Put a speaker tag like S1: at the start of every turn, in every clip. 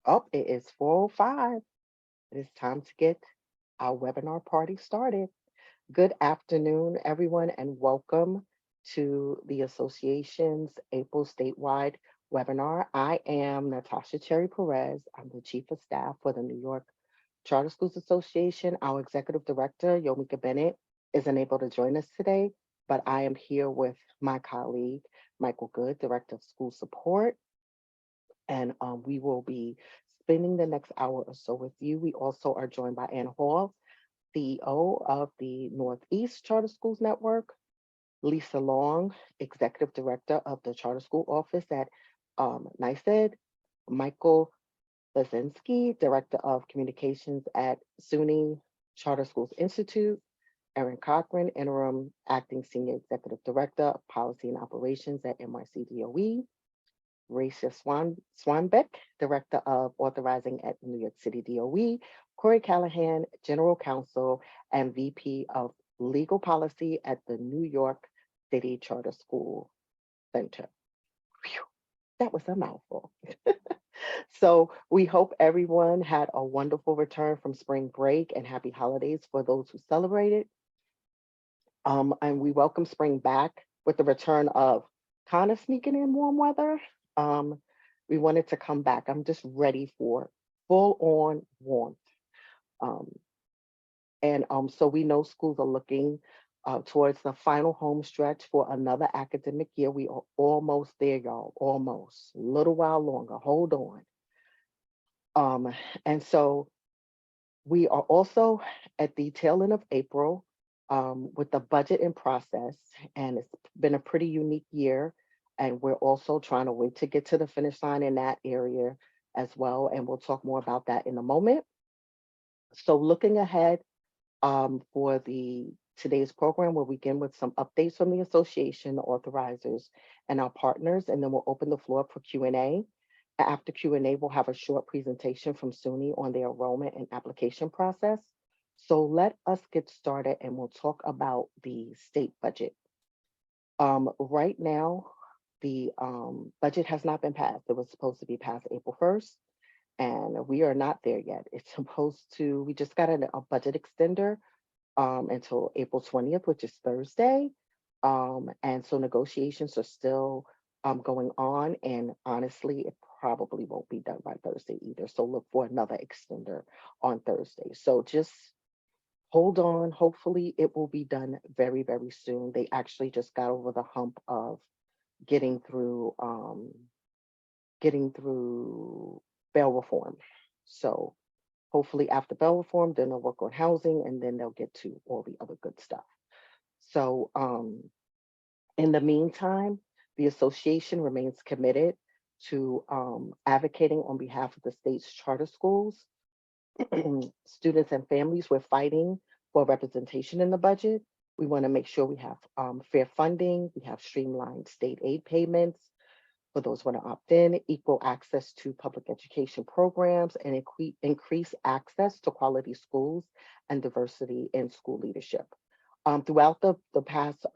S1: Oh, it is 4:05. It is time to get our webinar party started. Good afternoon, everyone, and welcome to the association's April statewide webinar. I am Natasha Cherry Perez. I'm the Chief of Staff for the New York Charter Schools Association. Our Executive Director, Yomika Bennett, isn't able to join us today, but I am here with my colleague, Michael Good, Director of School Support, and we will be spending the next hour or so with you. We also are joined by Ann Hall, CEO of the Northeast Charter Schools Network, Lisa Long, Executive Director of the Charter School Office at NYSED, Michael Lazinski, Director of Communications at SUNY Charter Schools Institute, Erin Cochran, Interim Acting Senior Executive Director of Policy and Operations at NYCDOE, Racia Swanbeck, Director of Authorizing at New York City DOE, Corey Callahan, General Counsel and VP of Legal Policy at the New York City Charter School Center. Phew, that was a mouthful. So we hope everyone had a wonderful return from spring break and happy holidays for those who celebrated. And we welcome spring back with the return of kind of sneaking in warm weather. Um, we wanted to come back. I'm just ready for full on warmth. Um, and so we know schools are looking towards the final home stretch for another academic year. We are almost there, y'all. Almost. A little while longer. Hold on. Um, and so we are also at the tail end of April with the budget in process, and it's been a pretty unique year. And we're also trying to wait to get to the finish line in that area as well. And we'll talk more about that in a moment. So looking ahead for the today's program, we'll begin with some updates from the association, the authorizers, and our partners, and then we'll open the floor up for Q&A. After Q&A, we'll have a short presentation from SUNY on the enrollment and application process. So let us get started and we'll talk about the state budget. Right now, the budget has not been passed. It was supposed to be passed April 1st, and we are not there yet. It's supposed to, we just got a budget extender until April 20th, which is Thursday. And so negotiations are still going on. And honestly, it probably won't be done by Thursday either. So look for another extender on Thursday. So just hold on. Hopefully it will be done very, very soon. They actually just got over the hump of getting through getting through bail reform. So hopefully after bail reform, then they'll work on housing and then they'll get to all the other good stuff. So in the meantime, the association remains committed to advocating on behalf of the state's charter schools, students and families. We're fighting for representation in the budget. We want to make sure we have fair funding, we have streamlined state aid payments for those who want to opt in, equal access to public education programs, and increase access to quality schools and diversity in school leadership. Throughout the past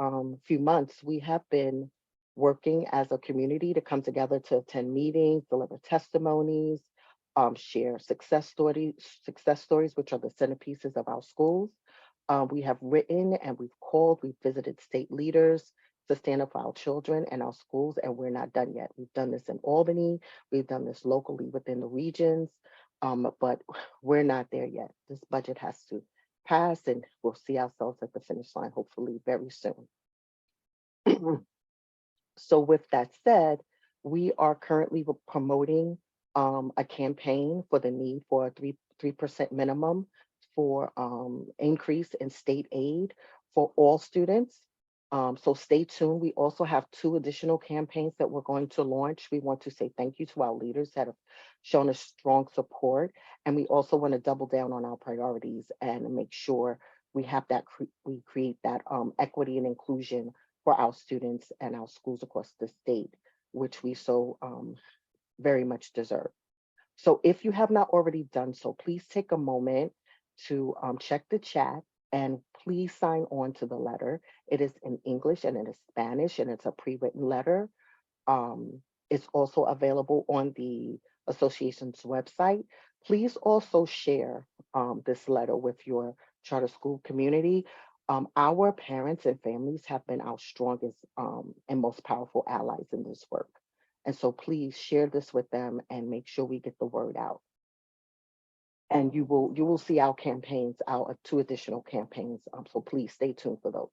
S1: few months, we have been working as a community to come together to attend meetings, deliver testimonies, share success stories, which are the centerpieces of our schools. We have written and we've called, we've visited state leaders to stand up for our children and our schools, and we're not done yet. We've done this in Albany, we've done this locally within the regions, but we're not there yet. This budget has to pass, and we'll see ourselves at the finish line hopefully very soon. So with that said, we are currently promoting a campaign for the need for a 3% minimum for increase in state aid for all students. So stay tuned. We also have 2 additional campaigns that we're going to launch. We want to say thank you to our leaders that have shown us strong support. And we also want to double down on our priorities and make sure we have that, we create that equity and inclusion for our students and our schools across the state, which we so very much deserve. So if you have not already done so, please take a moment to check the chat and please sign on to the letter. It is in English and it is Spanish and it's a pre-written letter. It's also available on the Association's website. Please also share this letter with your charter school community. Our parents and families have been our strongest and most powerful allies in this work. And so please share this with them and make sure we get the word out. And you will see our campaigns, our two additional campaigns. So please stay tuned for those.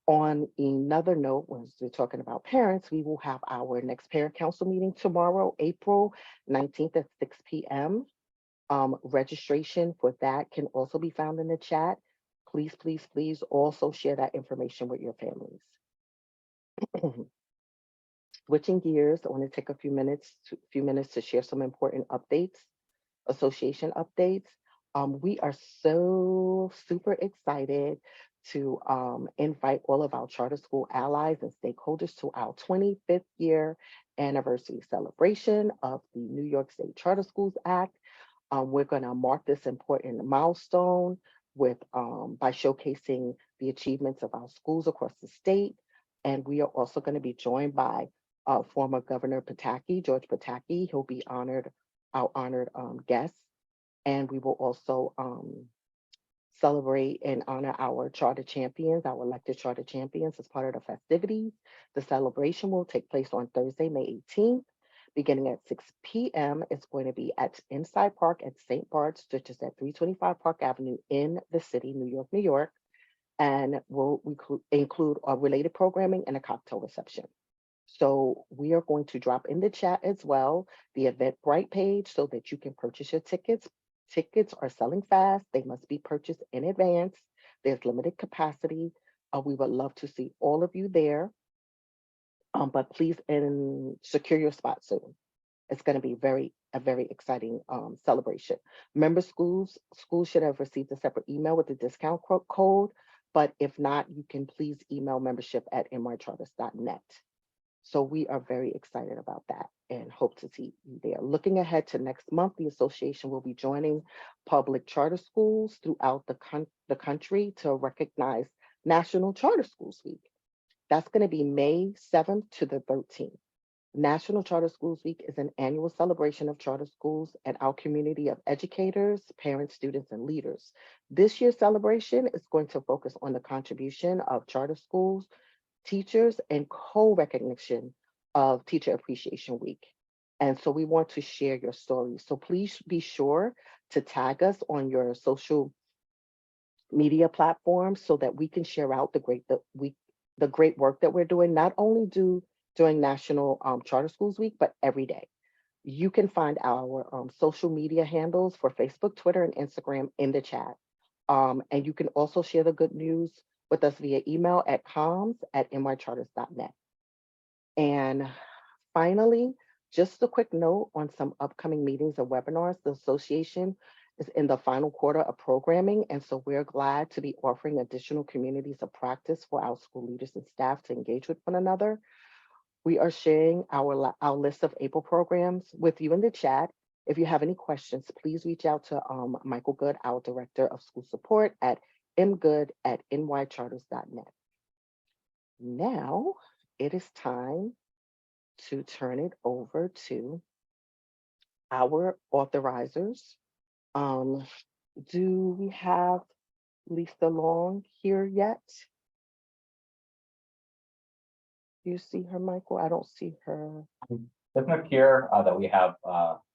S1: On another note, when we're talking about parents, we will have our next parent council meeting tomorrow, April 19th at 6 p.m. Registration for that can also be found in the chat. Please, please, please also share that information with your families. Switching gears, I want to take a few minutes to share some important updates, association updates. We are so super excited to invite all of our charter school allies and stakeholders to our 25th year anniversary celebration of the New York State Charter Schools Act. We're going to mark this important milestone with by showcasing the achievements of our schools across the state. And we are also going to be joined by former Governor Pataki, George Pataki. He'll be our honored guest. And we will also celebrate and honor our charter champions, our elected charter champions as part of the festivities. The celebration will take place on Thursday, May 18th, beginning at 6 p.m. It's going to be at Inside Park at St. Bart's, which is at 325 Park Avenue in the city, New York, New York. And we'll include related programming and a cocktail reception. So we are going to drop in the chat as well the Eventbrite page so that you can purchase your tickets. Tickets are selling fast. They must be purchased in advance. There's limited capacity. We would love to see all of you there. But please secure your spot soon. It's going to be a very exciting celebration. Member schools should have received a separate email with the discount code. But if not, you can please email membership@nycharters.net. So we are very excited about that and hope to see you there. Looking ahead to next month, the association will be joining public charter schools throughout the country to recognize National Charter Schools Week. That's going to be May 7th to the 13th. National Charter Schools Week is an annual celebration of charter schools and our community of educators, parents, students, and leaders. This year's celebration is going to focus on the contribution of charter schools, teachers, and co-recognition of Teacher Appreciation Week. And so we want to share your stories. So please be sure to tag us on your social media platforms so that we can share out the great work that we're doing, not only during National Charter Schools Week, but every day. You can find our social media handles for Facebook, Twitter, and Instagram in the chat. And you can also share the good news with us via email at comms@nycharters.net. And finally, just a quick note on some upcoming meetings and webinars. The association is in the final quarter of programming, and so we're glad to be offering additional communities of practice for our school leaders and staff to engage with one another. We are sharing our list of April programs with you in the chat. If you have any questions, please reach out to Michael Good, our Director of School Support, at mgood@nycharters.net. Now it is time to turn it over to our authorizers. Do we have Lisa Long here yet? Do you see her, Michael? I don't see her.
S2: It doesn't appear that we have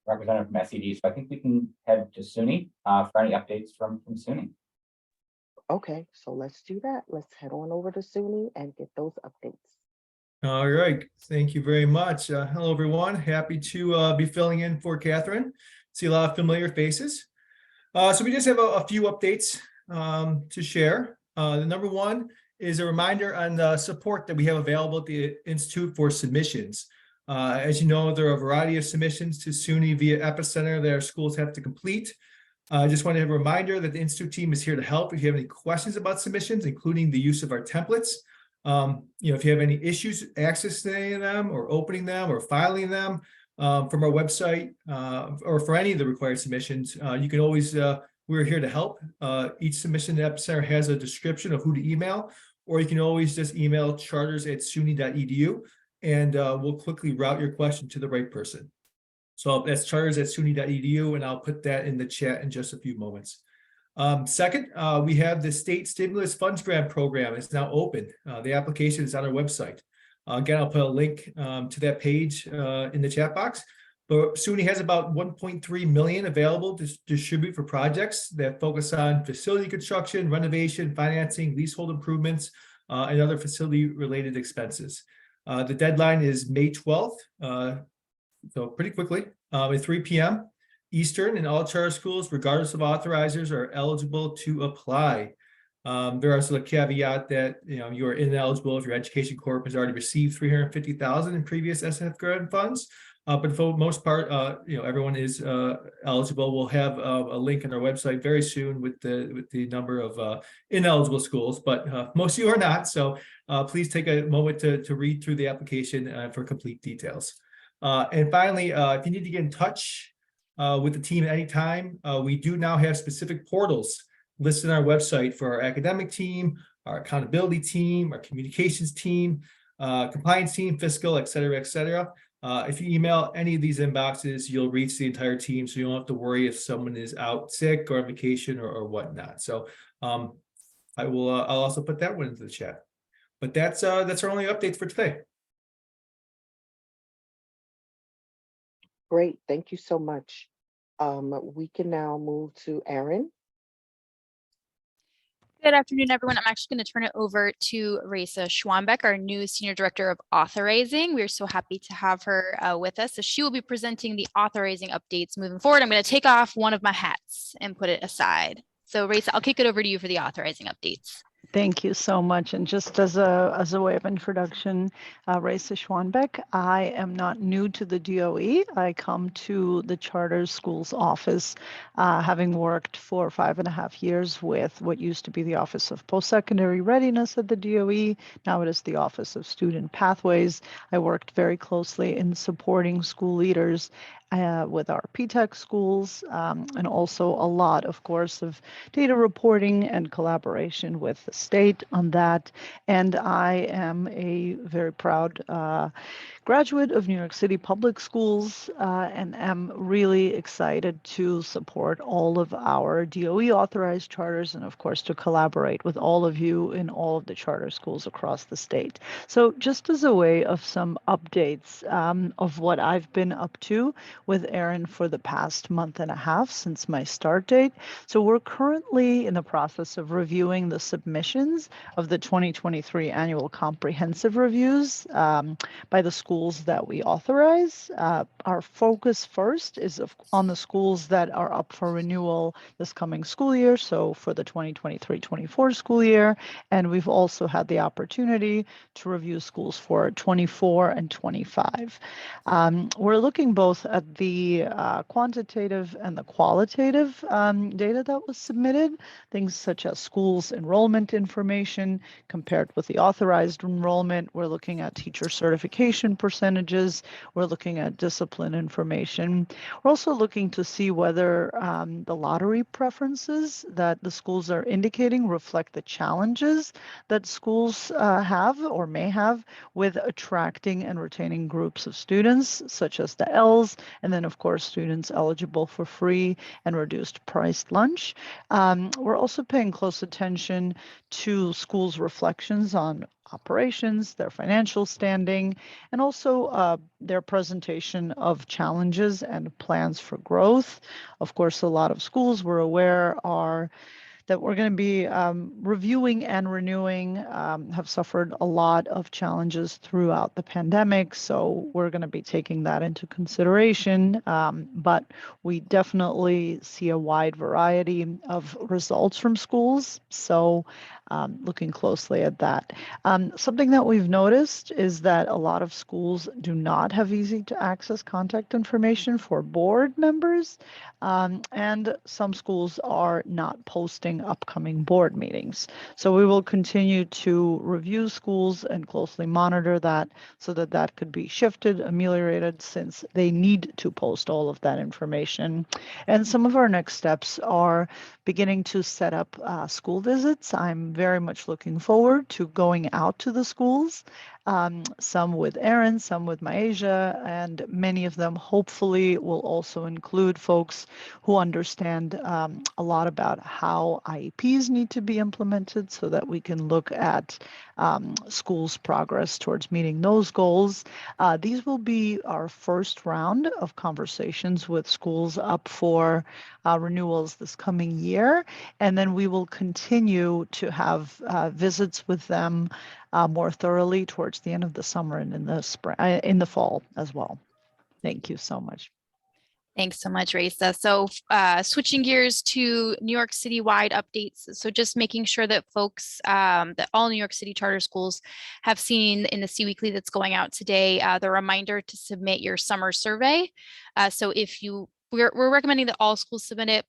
S2: representative from SED, so I think we can head to SUNY for any updates from SUNY.
S1: Okay, so let's do that. Let's head on over to SUNY and get those updates.
S3: All right, thank you very much. Hello, everyone. Happy to be filling in for Catherine. See a lot of familiar faces. So we just have a few updates to share. The number one is a reminder on the support that we have available at the Institute for submissions. As you know, there are a variety of submissions to SUNY via Epicenter that our schools have to complete. I just want to have a reminder that the Institute team is here to help if you have any questions about submissions, including the use of our templates. If you have any issues accessing any of them or opening them or filing them from our website or for any of the required submissions, you can always, we're here to help. Each submission at Epicenter has a description of who to email, or you can always just email charters@suny.edu and we'll quickly route your question to the right person. So that's charters@suny.edu, and I'll put that in the chat in just a few moments. Second, we have the state stimulus funds grant program is now open. The application is on our website. Again, I'll put a link to that page in the chat box. But SUNY has about 1.3 million available to distribute for projects that focus on facility construction, renovation, financing, leasehold improvements, and other facility-related expenses. The deadline is May 12th, so pretty quickly, at 3 p.m. Eastern, and all charter schools, regardless of authorizers, are eligible to apply. There is a caveat that you are ineligible if your education corp has already received $350,000 in previous SNF grant funds. But for the most part, everyone is eligible. We'll have a link on our website very soon with the number of ineligible schools, but most of you are not. So please take a moment to read through the application for complete details. And finally, if you need to get in touch with the team at any time, we do now have specific portals listed on our website for our academic team, our accountability team, our communications team, compliance team, fiscal, et cetera, et cetera. If you email any of these inboxes, you'll reach the entire team, so you don't have to worry if someone is out sick or on vacation or whatnot. So I'll also put that one into the chat. But that's our only updates for today.
S1: Great. Thank you so much. We can now move to Erin.
S4: Good afternoon, everyone. I'm actually going to turn it over to Raisa Schwanbeck, our new Senior Director of Authorizing. We're so happy to have her with us. So she will be presenting the authorizing updates moving forward. I'm going to take off one of my hats and put it aside. So Raisa, I'll kick it over to you for the authorizing updates.
S5: Thank you so much. And just as a way of introduction, Raisa Schwanbeck, I am not new to the DOE. I come to the charter schools office, having worked for 5.5 years with what used to be the Office of Post-Secondary Readiness at the DOE. Now it is the Office of Student Pathways. I worked very closely in supporting school leaders with our PTEC schools, and also a lot, of course, of data reporting and collaboration with the state on that. And I am a very proud graduate of New York City Public Schools, and am really excited to support all of our DOE authorized charters, and of course to collaborate with all of you in all of the charter schools across the state. So just as a way of some updates of what I've been up to with Erin for the past month and a half since my start date. So we're currently in the process of reviewing the submissions of the 2023 annual comprehensive reviews by the schools that we authorize. Our focus first is on the schools that are up for renewal this coming school year, so for the 2023-24 school year. And we've also had the opportunity to review schools for 24 and 25. We're looking both at the quantitative and the qualitative data that was submitted, things such as schools enrollment information compared with the authorized enrollment. We're looking at teacher certification percentages. We're looking at discipline information. We're also looking to see whether the lottery preferences that the schools are indicating reflect the challenges that schools have or may have with attracting and retaining groups of students, such as the L's, and then of course students eligible for free and reduced priced lunch. We're also paying close attention to schools' reflections on operations, their financial standing, and also their presentation of challenges and plans for growth. Of course, a lot of schools we're aware are that we're going to be reviewing and renewing have suffered a lot of challenges throughout the pandemic. So we're going to be taking that into consideration. But we definitely see a wide variety of results from schools. So looking closely at that. Something that we've noticed is that a lot of schools do not have easy to access contact information for board members. And some schools are not posting upcoming board meetings. So we will continue to review schools and closely monitor that so that that could be shifted, ameliorated, since they need to post all of that information. And some of our next steps are beginning to set up school visits. I'm very much looking forward to going out to the schools some with Erin, some with Myasia, and many of them hopefully will also include folks who understand a lot about how IEPs need to be implemented so that we can look at schools' progress towards meeting those goals. These will be our first round of conversations with schools up for renewals this coming year. And then we will continue to have visits with them more thoroughly towards the end of the summer and in the spring, in the fall as well. Thank you so much.
S4: Thanks so much, Raisa. So switching gears to New York City wide updates. So just making sure that folks, that all New York City charter schools have seen in the C Weekly that's going out today, the reminder to submit your summer survey. So if we're recommending that all schools submit it.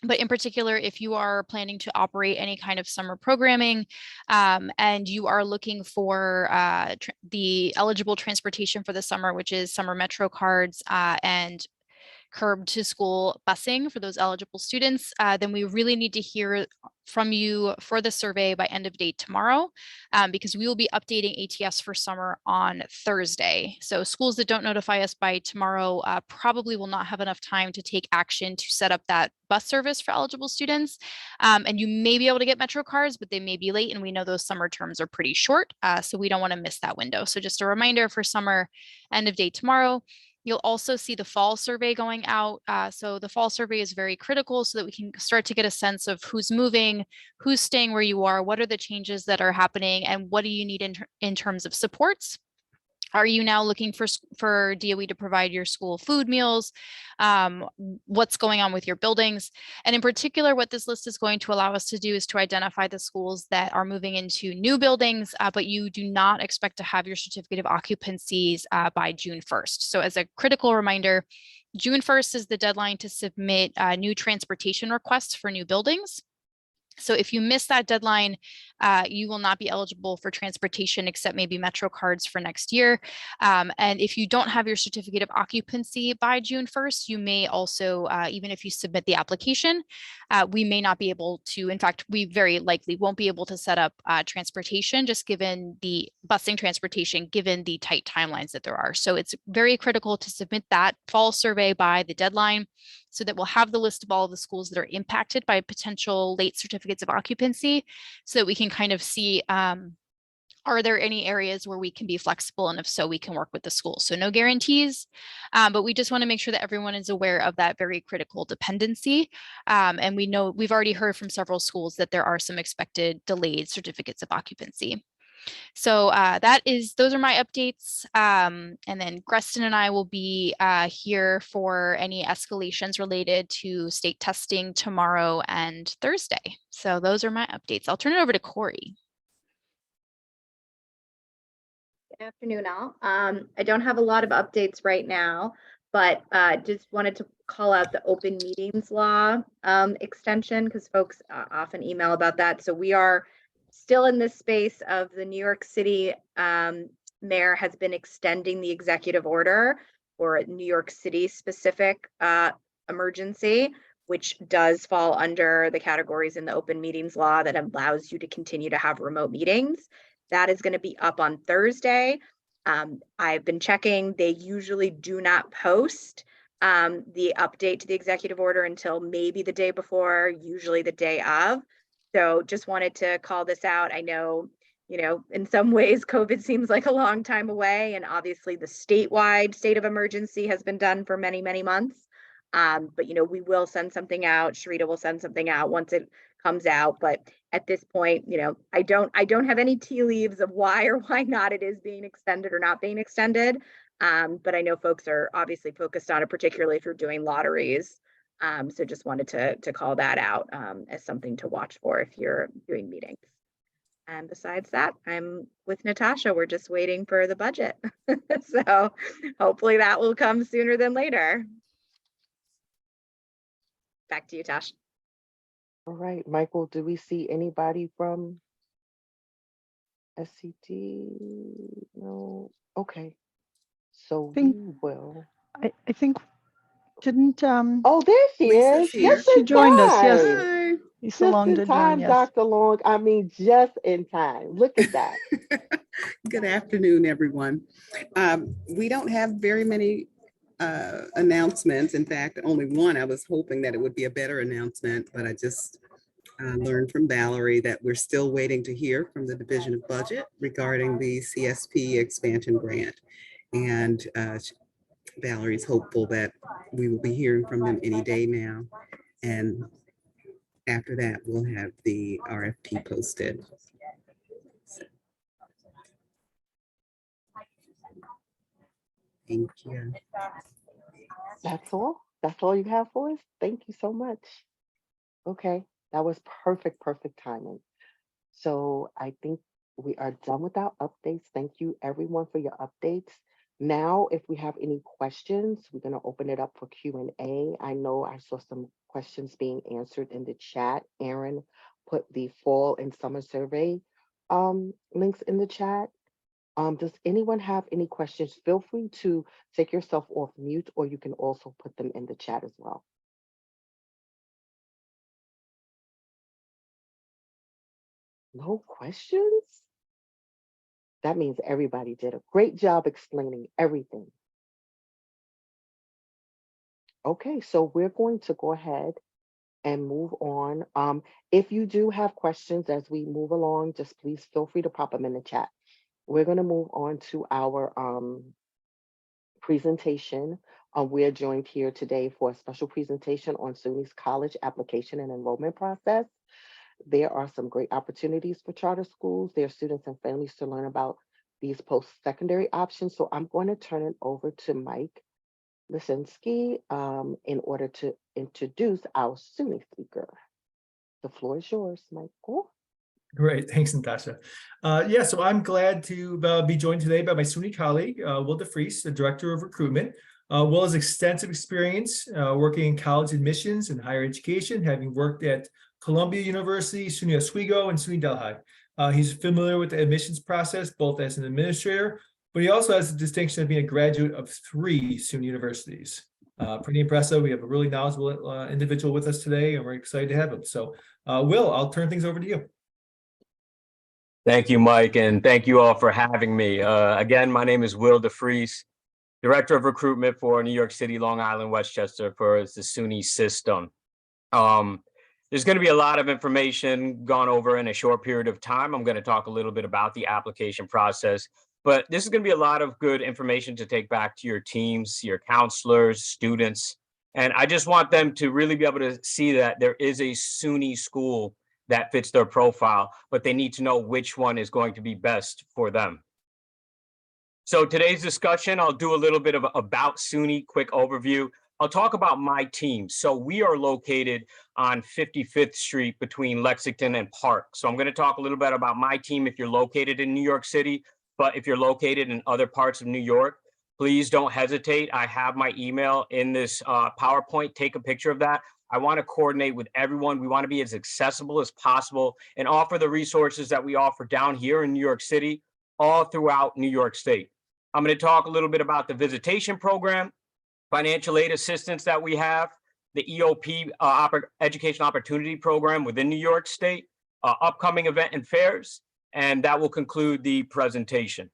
S4: But in particular, if you are planning to operate any kind of summer programming and you are looking for the eligible transportation for the summer, which is summer Metro cards and curb to school busing for those eligible students, then we really need to hear from you for the survey by end of day tomorrow, because we will be updating ATS for summer on Thursday. So schools that don't notify us by tomorrow probably will not have enough time to take action to set up that bus service for eligible students. And you may be able to get Metro cards, but they may be late, and we know those summer terms are pretty short. So we don't want to miss that window. So just a reminder for summer, end of day tomorrow. You'll also see the fall survey going out. So the fall survey is very critical so that we can start to get a sense of who's moving, who's staying where you are, what are the changes that are happening, and what do you need in terms of supports. Are you now looking for DOE to provide your school food meals? What's going on with your buildings? And in particular, what this list is going to allow us to do is to identify the schools that are moving into new buildings, but you do not expect to have your certificate of occupancies by June 1st. So as a critical reminder, June 1st is the deadline to submit new transportation requests for new buildings. So if you miss that deadline, you will not be eligible for transportation except maybe Metro cards for next year. And if you don't have your certificate of occupancy by June 1st, you may also, even if you submit the application, we may not be able to, in fact, we very likely won't be able to set up transportation, just given the busing transportation, given the tight timelines that there are. So it's very critical to submit that fall survey by the deadline, so that we'll have the list of all of the schools that are impacted by potential late certificates of occupancy, so that we can kind of see, are there any areas where we can be flexible? And if so, we can work with the school. So no guarantees, but we just want to make sure that everyone is aware of that very critical dependency. And we know we've already heard from several schools that there are some expected delayed certificates of occupancy. So those are my updates. And then Greston and I will be here for any escalations related to state testing tomorrow and Thursday. So those are my updates. I'll turn it over to Corey.
S6: Good afternoon, all. I don't have a lot of updates right now, but just wanted to call out the open meetings law extension, because folks often email about that. So we are still in this space of the New York City mayor has been extending the executive order for a New York City specific emergency, which does fall under the categories in the open meetings law that allows you to continue to have remote meetings. That is going to be up on Thursday. I've been checking. They usually do not post the update to the executive order until maybe the day before, usually the day of. So just wanted to call this out. I know, in some ways, COVID seems like a long time away, and obviously the statewide state of emergency has been done for many, many months. But we will send something out. Sharita will send something out once it comes out. But at this point, I don't have any tea leaves of why or why not it is being extended or not being extended. But I know folks are obviously focused on it, particularly if you're doing lotteries. So just wanted to call that out as something to watch for if you're doing meetings. And besides that, I'm with Natasha. We're just waiting for the budget. So hopefully that will come sooner than later. Back to you, Tash.
S1: All right, Michael, do we see anybody from SCT? No. Okay. So we will.
S5: I think didn't
S1: Oh, there she
S7: Lisa's
S1: is.
S7: here.
S1: Just
S5: she
S1: in
S5: joined us? Yes,
S1: time.
S5: Lisa
S1: Just
S5: Long
S1: in
S5: did
S1: time,
S5: join. Yes.
S1: Dr. Long. I mean, just in time. Look at that.
S7: Good afternoon, everyone. We don't have very many announcements. In fact, only one. I was hoping that it would be a better announcement, but I just learned from Valerie that we're still waiting to hear from the Division of Budget regarding the CSP expansion grant. And Valerie's hopeful that we will be hearing from them any day now. And after that, we'll have the RFP posted. Thank you.
S1: That's all. That's all you have for us. Thank you so much. Okay, that was perfect timing. So I think we are done with our updates. Thank you everyone for your updates. Now, if we have any questions, we're going to open it up for Q&A. I know I saw some questions being answered in the chat. Aaron put the fall and summer survey links in the chat. Does anyone have any questions? Feel free to take yourself off mute, or you can also put them in the chat as well. No questions? That means everybody did a great job explaining everything. Okay, so we're going to go ahead and move on. If you do have questions as we move along, just please feel free to pop them in the chat. We're going to move on to our presentation. We're joined here today for a special presentation on SUNY's college application and enrollment process. There are some great opportunities for charter schools, their students and families to learn about these post-secondary options. So I'm going to turn it over to Mike Lisinski in order to introduce our SUNY speaker. The floor is yours, Michael.
S3: Great, thanks, Natasha. Yeah, so I'm glad to be joined today by my SUNY colleague, Will DeFries, the Director of Recruitment. Will has extensive experience working in college admissions and higher education, having worked at Columbia University, SUNY Oswego, and SUNY Delhi. He's familiar with the admissions process, both as an administrator, but he also has the distinction of being a graduate of 3 SUNY universities. Pretty impressive. We have a really knowledgeable individual with us today, and we're excited to have him. So, Will, I'll turn things over to you.
S8: Thank you, Mike, and thank you all for having me. Again, my name is Will DeFries, Director of Recruitment for New York City, Long Island, Westchester for the SUNY system. There's going to be a lot of information gone over in a short period of time. I'm going to talk a little bit about the application process, but this is going to be a lot of good information to take back to your teams, your counselors, students, and I just want them to really be able to see that there is a SUNY school that fits their profile, but they need to know which one is going to be best for them. So today's discussion, I'll do a little bit of about SUNY, quick overview. I'll talk about my team. So we are located on 55th Street between Lexington and Park. So I'm going to talk a little bit about my team if you're located in New York City, but if you're located in other parts of New York, please don't hesitate. I have my email in this PowerPoint. Take a picture of that. I want to coordinate with everyone. We want to be as accessible as possible and offer the resources that we offer down here in New York City, all throughout New York State. I'm going to talk a little bit about the visitation program, financial aid assistance that we have, the EOP Education Opportunity Program within New York State, upcoming event and fairs, and that will conclude the presentation.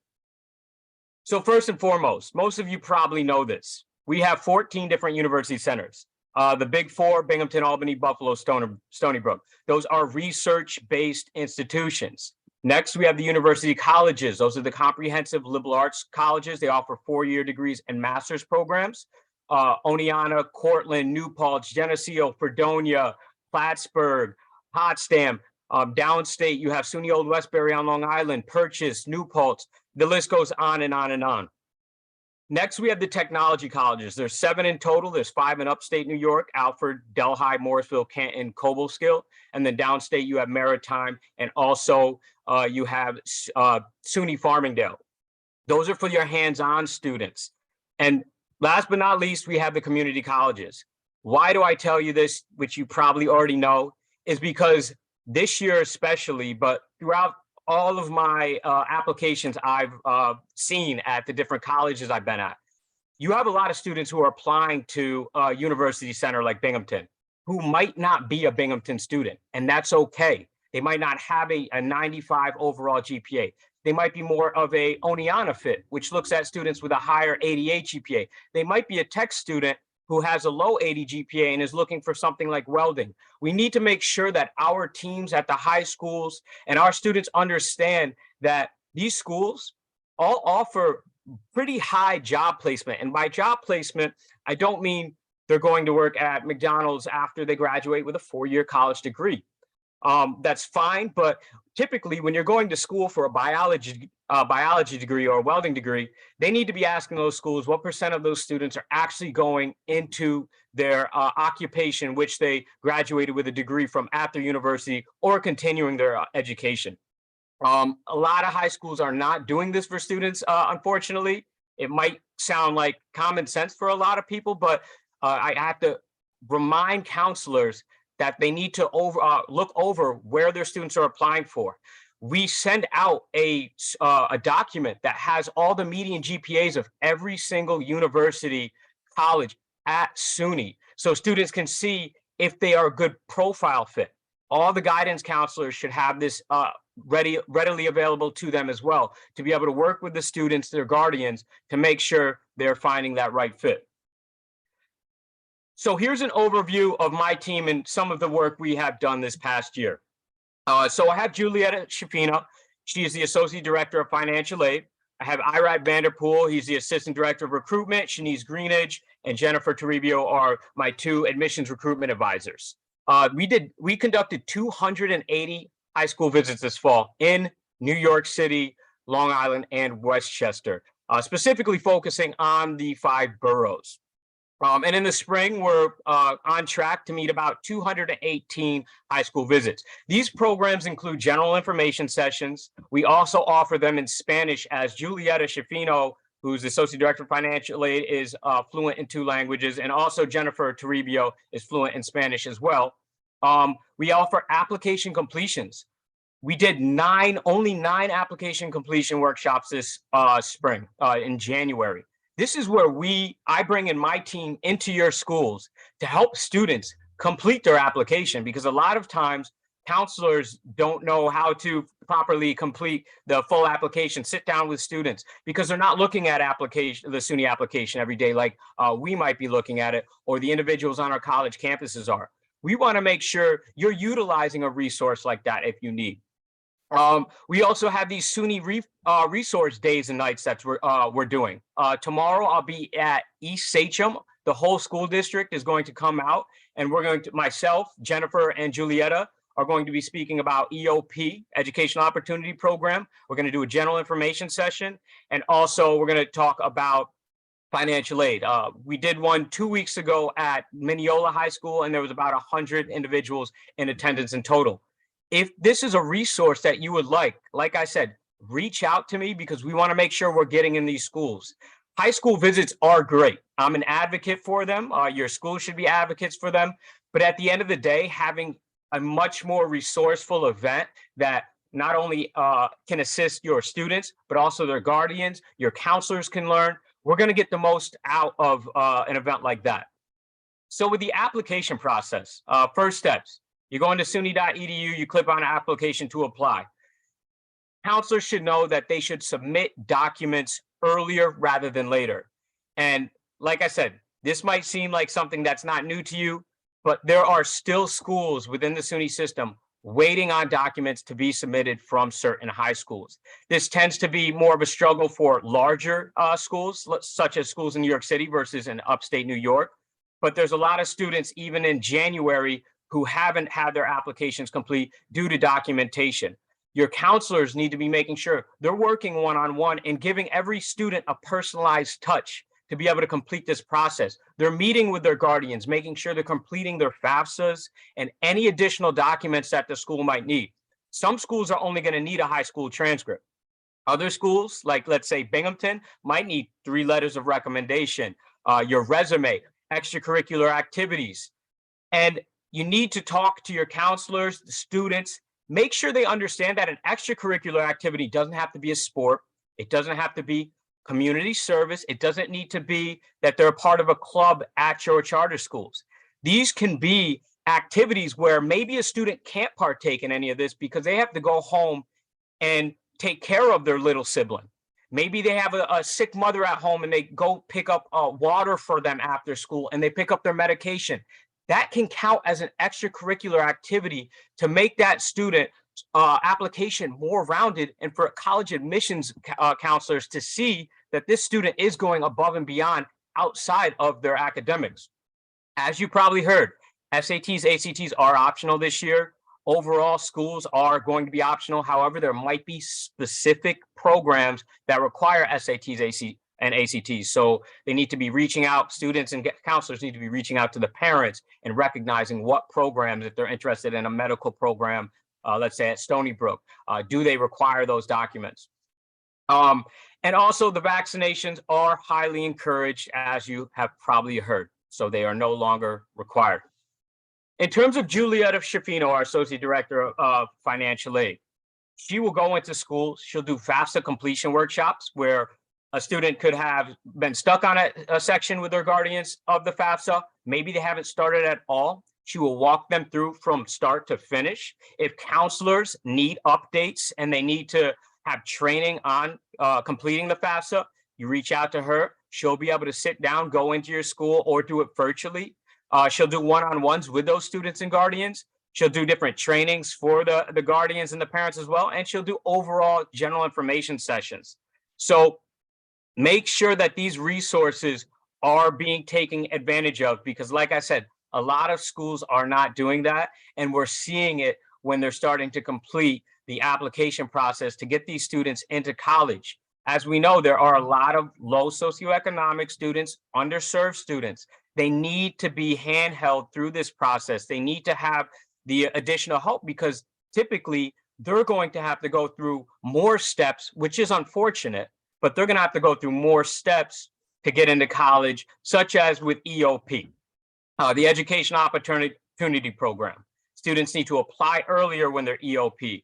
S8: So first and foremost, most of you probably know this. We have 14 different university centers. The big 4, Binghamton, Albany, Buffalo, Stony Brook. Those are research-based institutions. Next, we have the university colleges. Those are the comprehensive liberal arts colleges. They offer 4-year degrees and master's programs. Oneonta, Cortland, New Paltz, Geneseo, Fredonia, Plattsburgh, Potsdam. Downstate, you have SUNY Old Westbury on Long Island, Purchase, New Paltz. The list goes on and on and on. Next, we have the technology colleges. There's 7 in total. There's 5 in upstate New York, Alfred, Delhi, Morrisville, Canton, Cobleskill. And then downstate, you have Maritime, and also you have SUNY Farmingdale. Those are for your hands-on students. And last but not least, we have the community colleges. Why do I tell you this, which you probably already know, is because this year especially, but throughout all of my applications I've seen at the different colleges I've been at, you have a lot of students who are applying to a university center like Binghamton, who might not be a Binghamton student, and that's okay. They might not have a 95 overall GPA. they might be more of a Oneana fit, which looks at students with a higher 88 GPA. They might be a tech student who has a low 80 GPA and is looking for something like welding. We need to make sure that our teams at the high schools and our students understand that these schools all offer pretty high job placement. And by job placement, I don't mean they're going to work at McDonald's after they graduate with a 4-year college degree. That's fine, but typically when you're going to school for a biology degree or a welding degree, they need to be asking those schools what % of those students are actually going into their occupation, which they graduated with a degree from at their university or continuing their education. A lot of high schools are not doing this for students, unfortunately. It might sound like common sense for a lot of people, but I have to remind counselors that they need to look over where their students are applying for. We send out a document that has all the median GPAs of every single university, college at SUNY, so students can see if they are a good profile fit. All the guidance counselors should have this readily available to them as well, to be able to work with the students, their guardians, to make sure they're finding that right fit. So here's an overview of my team and some of the work we have done this past year. So I have Julietta Schifino. She is the Associate Director of Financial Aid. I have Irad Vanderpool. He's the Assistant Director of Recruitment. Shanice Greenidge and Jennifer Toribio are my 2 admissions recruitment advisors. We conducted 280 high school visits this fall in New York City, Long Island, and Westchester, specifically focusing on the 5 boroughs. And in the spring, we're on track to meet about 218 high school visits. These programs include general information sessions. We also offer them in Spanish, as Julietta Schifino, who's the Associate Director of Financial Aid, is fluent in 2 languages, and also Jennifer Toribio is fluent in Spanish as well. We offer application completions. We did only 9 application completion workshops this spring in January. This is where I bring in my team into your schools to help students complete their application, because a lot of times counselors don't know how to properly complete the full application, sit down with students, because they're not looking at the SUNY application every day like we might be looking at it, or the individuals on our college campuses are. We want to make sure you're utilizing a resource like that if you need. We also have these SUNY resource days and nights that we're doing. Tomorrow I'll be at East Sachem. The whole school district is going to come out, and myself, Jennifer, and Julietta are going to be speaking about EOP, Educational Opportunity Program. We're going to do a general information session, and also we're going to talk about financial aid. We did one 2 weeks ago at Mineola High School, and there was about 100 individuals in attendance in total. If this is a resource that you would like I said, reach out to me, because we want to make sure we're getting in these schools. High school visits are great. I'm an advocate for them. Your school should be advocates for them. But at the end of the day, having a much more resourceful event that not only can assist your students, but also their guardians, your counselors can learn, we're going to get the most out of an event like that. So with the application process, first steps. You go into SUNY.edu, you click on application to apply. Counselors should know that they should submit documents earlier rather than later. And like I said, this might seem like something that's not new to you, but there are still schools within the SUNY system waiting on documents to be submitted from certain high schools. This tends to be more of a struggle for larger schools, such as schools in New York City versus in upstate New York. But there's a lot of students, even in January, who haven't had their applications complete due to documentation. Your counselors need to be making sure they're working one-on-one and giving every student a personalized touch to be able to complete this process. They're meeting with their guardians, making sure they're completing their FAFSAs and any additional documents that the school might need. Some schools are only going to need a high school transcript. Other schools, like let's say Binghamton, might need 3 letters of recommendation, your resume, extracurricular activities. And you need to talk to your counselors, the students, make sure they understand that an extracurricular activity doesn't have to be a sport. It doesn't have to be community service. It doesn't need to be that they're a part of a club at your charter schools. These can be activities where maybe a student can't partake in any of this because they have to go home and take care of their little sibling. Maybe they have a sick mother at home and they go pick up water for them after school and they pick up their medication. That can count as an extracurricular activity to make that student application more rounded, and for college admissions counselors to see that this student is going above and beyond outside of their academics. As you probably heard, SATs, ACTs are optional this year. Overall, schools are going to be optional. However, there might be specific programs that require SATs, and ACTs. So they need to be reaching out, students and counselors need to be reaching out to the parents and recognizing what programs, if they're interested in a medical program, let's say at Stony Brook, do they require those documents? And also the vaccinations are highly encouraged, as you have probably heard. So they are no longer required. In terms of Julietta Schifino, our Associate Director of Financial Aid, she will go into schools. She'll do FAFSA completion workshops where a student could have been stuck on a section with their guardians of the FAFSA. Maybe they haven't started at all. She will walk them through from start to finish. If counselors need updates and they need to have training on completing the FAFSA, you reach out to her. She'll be able to sit down, go into your school, or do it virtually. She'll do one-on-ones with those students and guardians. She'll do different trainings for the guardians and the parents as well. And she'll do overall general information sessions. So make sure that these resources are being taken advantage of, because like I said, a lot of schools are not doing that. And we're seeing it when they're starting to complete the application process to get these students into college. As we know, there are a lot of low socioeconomic students, underserved students. They need to be handheld through this process. They need to have the additional help because typically they're going to have to go through more steps, which is unfortunate, but they're going to have to go through more steps to get into college, such as with EOP, the Education Opportunity Program. Students need to apply earlier when they're EOP.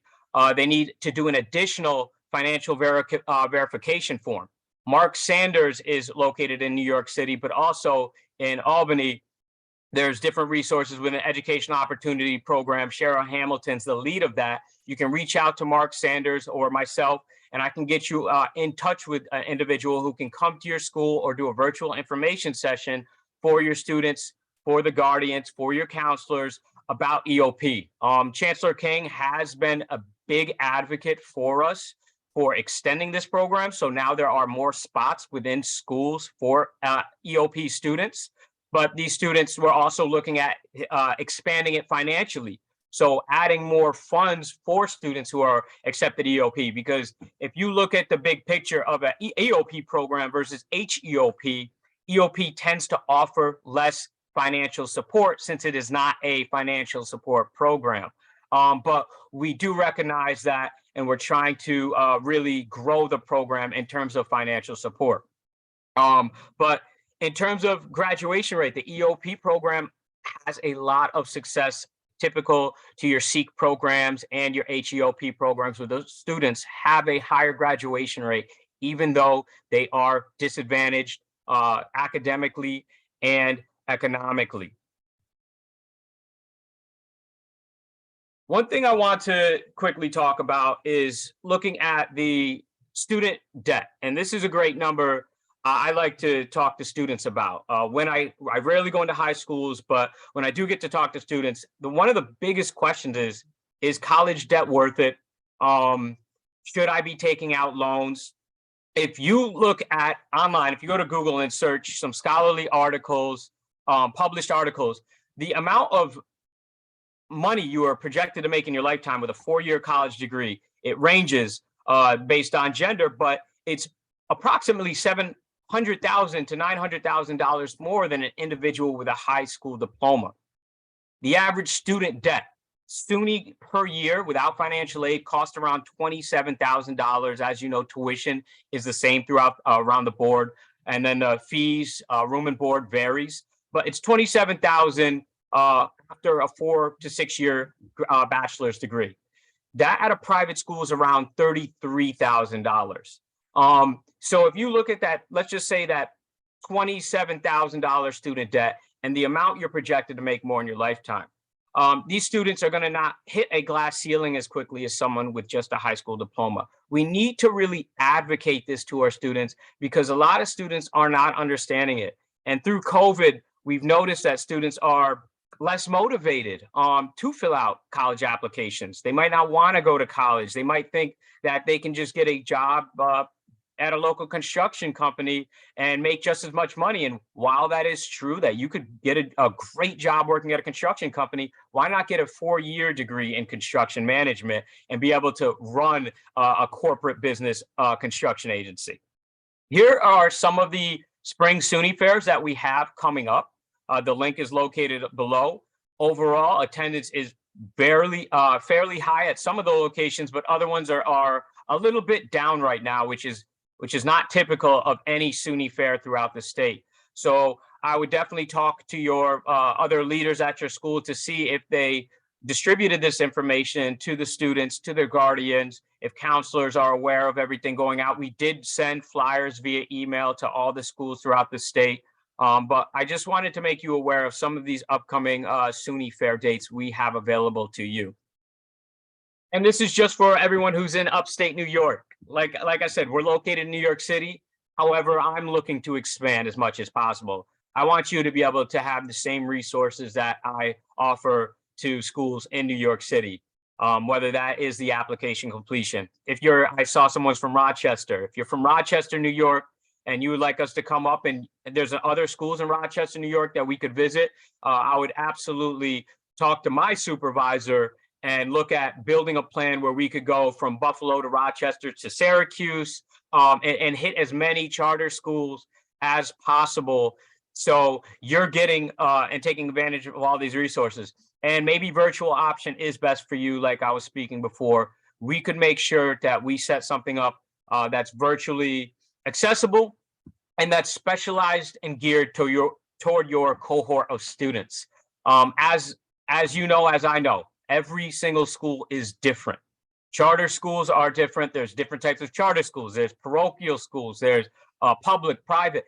S8: They need to do an additional financial verification form. Mark Sanders is located in New York City, but also in Albany. There's different resources with an Education Opportunity Program. Cheryl Hamilton's the lead of that. You can reach out to Mark Sanders or myself, and I can get you in touch with an individual who can come to your school or do a virtual information session for your students, for the guardians, for your counselors about EOP. Chancellor King has been a big advocate for us for extending this program. So now there are more spots within schools for EOP students, but these students were also looking at expanding it financially. So adding more funds for students who are accepted EOP, because if you look at the big picture of an EOP program versus HEOP, EOP tends to offer less financial support since it is not a financial support program. But we do recognize that, and we're trying to really grow the program in terms of financial support. But in terms of graduation rate, the EOP program has a lot of success, typical to your SEEK programs and your HEOP programs, where those students have a higher graduation rate, even though they are disadvantaged academically and economically. One thing I want to quickly talk about is looking at the student debt. And this is a great number I like to talk to students about. When I rarely go into high schools, but when I do get to talk to students, one of the biggest questions is college debt worth it? Should I be taking out loans? If you look at online, if you go to Google and search some scholarly articles, published articles, the amount of money you are projected to make in your lifetime with a 4-year college degree, it ranges based on gender, but it's approximately $700,000 to $900,000 more than an individual with a high school diploma. The average student debt, SUNY per year without financial aid, costs around $27,000. As you know, tuition is the same throughout around the board, and then the fees, room and board varies, but it's $27,000 after a 4 to 6 year bachelor's degree. That at a private school is around $33,000. So if you look at that, let's just say that $27,000 student debt and the amount you're projected to make more in your lifetime. these students are going to not hit a glass ceiling as quickly as someone with just a high school diploma. We need to really advocate this to our students because a lot of students are not understanding it. And through COVID, we've noticed that students are less motivated to fill out college applications. They might not want to go to college. They might think that they can just get a job at a local construction company and make just as much money. And while that is true that you could get a great job working at a construction company, why not get a 4-year degree in construction management and be able to run a corporate business construction agency? Here are some of the spring SUNY fairs that we have coming up. The link is located below. Overall, attendance is fairly high at some of the locations, but other ones are a little bit down right now, which is not typical of any SUNY fair throughout the state. So I would definitely talk to your other leaders at your school to see if they distributed this information to the students, to their guardians, if counselors are aware of everything going out. We did send flyers via email to all the schools throughout the state. But I just wanted to make you aware of some of these upcoming SUNY fair dates we have available to you. And this is just for everyone who's in upstate New York. Like I said, we're located in New York City. However, I'm looking to expand as much as possible. I want you to be able to have the same resources that I offer to schools in New York City, whether that is the application completion. I saw someone's from Rochester. If you're from Rochester, New York, and you would like us to come up and there's other schools in Rochester, New York that we could visit, I would absolutely talk to my supervisor and look at building a plan where we could go from Buffalo to Rochester to Syracuse and hit as many charter schools as possible. So you're getting and taking advantage of all these resources. And maybe virtual option is best for you, like I was speaking before. We could make sure that we set something up that's virtually accessible and that's specialized and geared toward your cohort of students. As you know, as I know, every single school is different. Charter schools are different. There's different types of charter schools. There's parochial schools. There's public, private.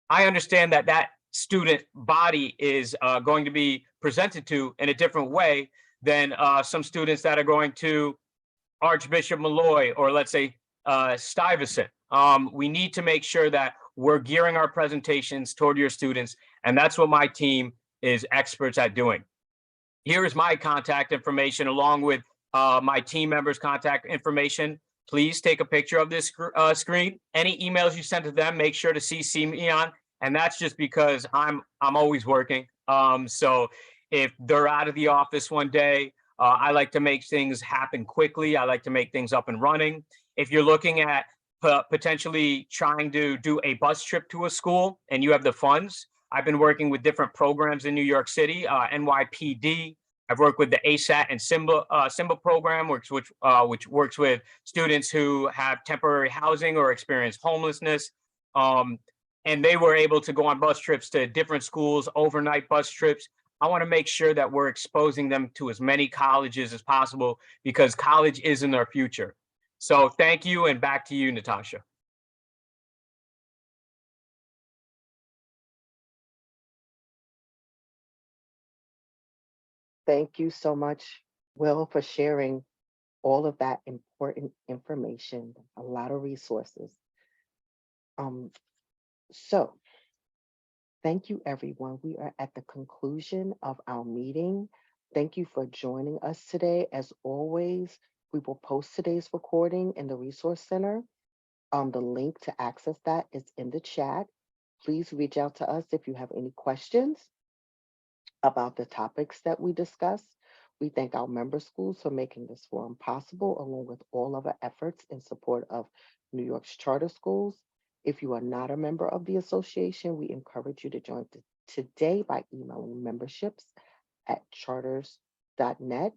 S8: I understand that student body is going to be presented to in a different way than some students that are going to Archbishop Malloy or let's say Stuyvesant. We need to make sure that we're gearing our presentations toward your students, and that's what my team is experts at doing. Here is my contact information along with my team members' contact information. Please take a picture of this screen. Any emails you send to them, make sure to CC me on, and that's just because I'm always working. So if they're out of the office one day, I like to make things happen quickly. I like to make things up and running. If you're looking at potentially trying to do a bus trip to a school and you have the funds, I've been working with different programs in New York City, NYPD. I've worked with the ASAT and SIMBA program, which works with students who have temporary housing or experience homelessness. And they were able to go on bus trips to different schools, overnight bus trips. I want to make sure that we're exposing them to as many colleges as possible because college is in their future. So thank you, and back to you, Natasha.
S1: Thank you so much, Will, for sharing all of that important information, a lot of resources. So thank you, everyone. We are at the conclusion of our meeting. Thank you for joining us today. As always, we will post today's recording in the Resource Center. The link to access that is in the chat. Please reach out to us if you have any questions about the topics that we discussed. We thank our member schools for making this forum possible, along with all of our efforts in support of New York's charter schools. If you are not a member of the association, we encourage you to join today by emailing memberships@charters.net.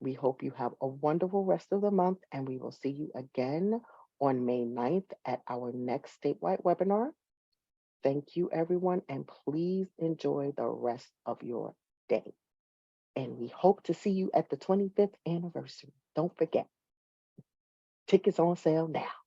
S1: We hope you have a wonderful rest of the month, and we will see you again on May 9th at our next statewide webinar. Thank you, everyone, and please enjoy the rest of your day. And we hope to see you at the 25th anniversary. Don't forget, tickets on sale now.